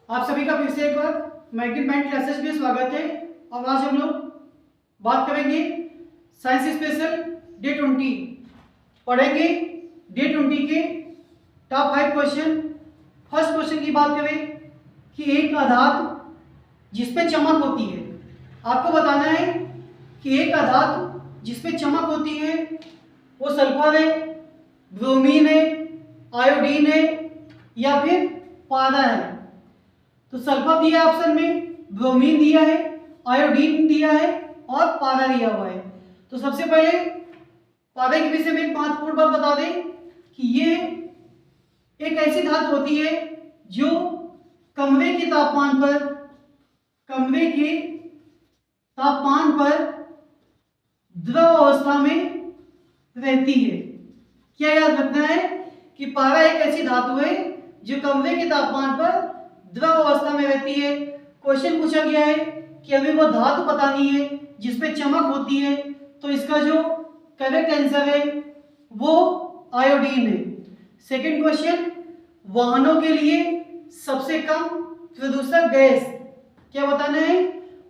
आप सभी का फिर से एक बार मैग्नेट माइंड क्लासेस में स्वागत है। और आज हम लोग बात करेंगे साइंस स्पेशल डे 20 पढ़ेंगे। डे 20 के टॉप 5 क्वेश्चन। फर्स्ट क्वेश्चन की बात करें कि एक धातु जिसपे चमक होती है, आपको बताना है कि एक धातु जिसपे चमक होती है वो सल्फर है, ब्रोमीन है, आयोडीन है या फिर पारा है। तो सल्फर दिया है ऑप्शन में, ब्रोमीन दिया है, आयोडीन दिया है और पारा दिया हुआ है। तो सबसे पहले पारा के विषय में एक महत्वपूर्ण बात बता दें कि ये एक ऐसी धातु होती है जो कमरे के तापमान पर द्रव अवस्था में रहती है। क्या याद रखना है कि पारा एक ऐसी धातु है जो कमरे के तापमान पर द्रव अवस्था में रहती है। क्वेश्चन पूछा गया है कि हमें वो धातु बतानी है जिसपे चमक होती है, तो इसका जो करेक्ट आंसर है वो आयोडीन है। सेकंड क्वेश्चन, वाहनों के लिए सबसे कम प्रदूषक गैस, क्या बताना है?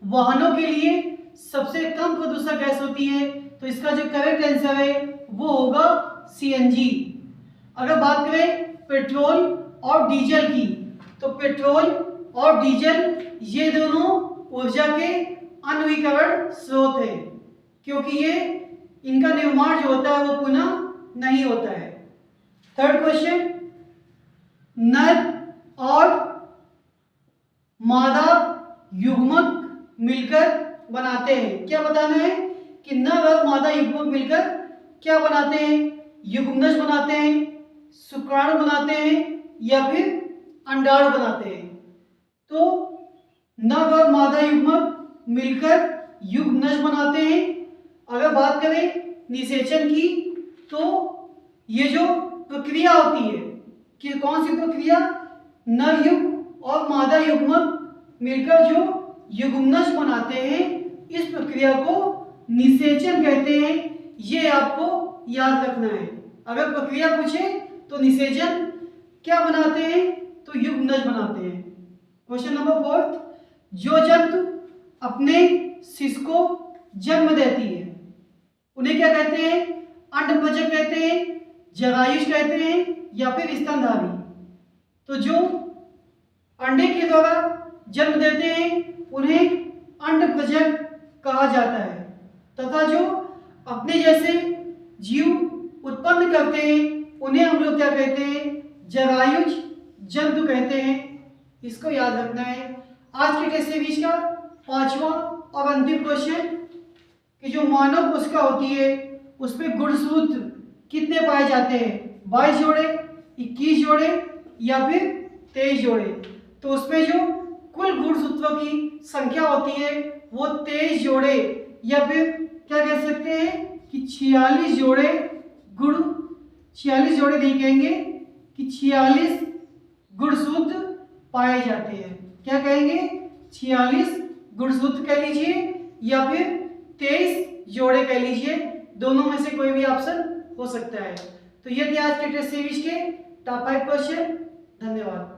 वाहनों के लिए सबसे कम प्रदूषक गैस होती है, तो इसका जो करेक्ट आंसर है वो होगा सीएनजी। अगर बात करें पेट्रोल और डीजल की, तो पेट्रोल और डीजल ये दोनों ऊर्जा के अनवीकरण स्रोत है, क्योंकि ये इनका निर्माण जो होता है वो पुनः नहीं होता है। थर्ड क्वेश्चन, नर और मादा युग्मक मिलकर बनाते हैं, क्या बताना है कि नर और मादा युग्मक मिलकर क्या बनाते हैं? युग्मनज बनाते हैं, शुक्राणु बनाते हैं या फिर अंडाणु बनाते हैं। तो नर और मादा युग्मक मिलकर युग्मनज बनाते हैं। अगर बात करें निषेचन की, तो ये जो प्रक्रिया होती है कि कौन सी प्रक्रिया? नर युग्म और मादा युग्मक मिलकर जो युग्मनज बनाते हैं, इस प्रक्रिया को निषेचन कहते हैं। ये आपको याद रखना है। अगर प्रक्रिया पूछे तो निषेचन क्या बनाते हैं? तो युग्मनज बनाते हैं। क्वेश्चन नंबर 4, जो जंतु अपने शिशु को जन्म देती है उन्हें क्या कहते हैं? अंडभजक कहते हैं, जरायुष कहते हैं या फिर स्तनधारी। तो जो अंडे के द्वारा जन्म देते हैं उन्हें अंडभजक कहा जाता है, तथा जो अपने जैसे जीव उत्पन्न करते हैं उन्हें हम लोग क्या कहते हैं? जरायुज जंतु कहते हैं। इसको याद रखना है। आज के टेस्ट सीरीज का 5वां और अंतिम क्वेश्चन कि जो मानव कोशिका होती है उसमें गुणसूत्र कितने पाए जाते हैं? 22 जोड़े, 21 जोड़े या फिर 23 जोड़े। तो उसमें जो कुल गुणसूत्रों की संख्या होती है वो 23 जोड़े या फिर क्या कह सकते हैं कि 46 जोड़े गुण, 46 जोड़े नहीं कहेंगे कि 46 गुणसूत्र पाए जाते हैं। क्या कहेंगे? 46 गुणसूत्र कह लीजिए या फिर 23 जोड़े कह लीजिए, दोनों में से कोई भी ऑप्शन हो सकता है। तो ये थे आज के टेस्ट सीरीज के टॉप 5 क्वेश्चन। धन्यवाद।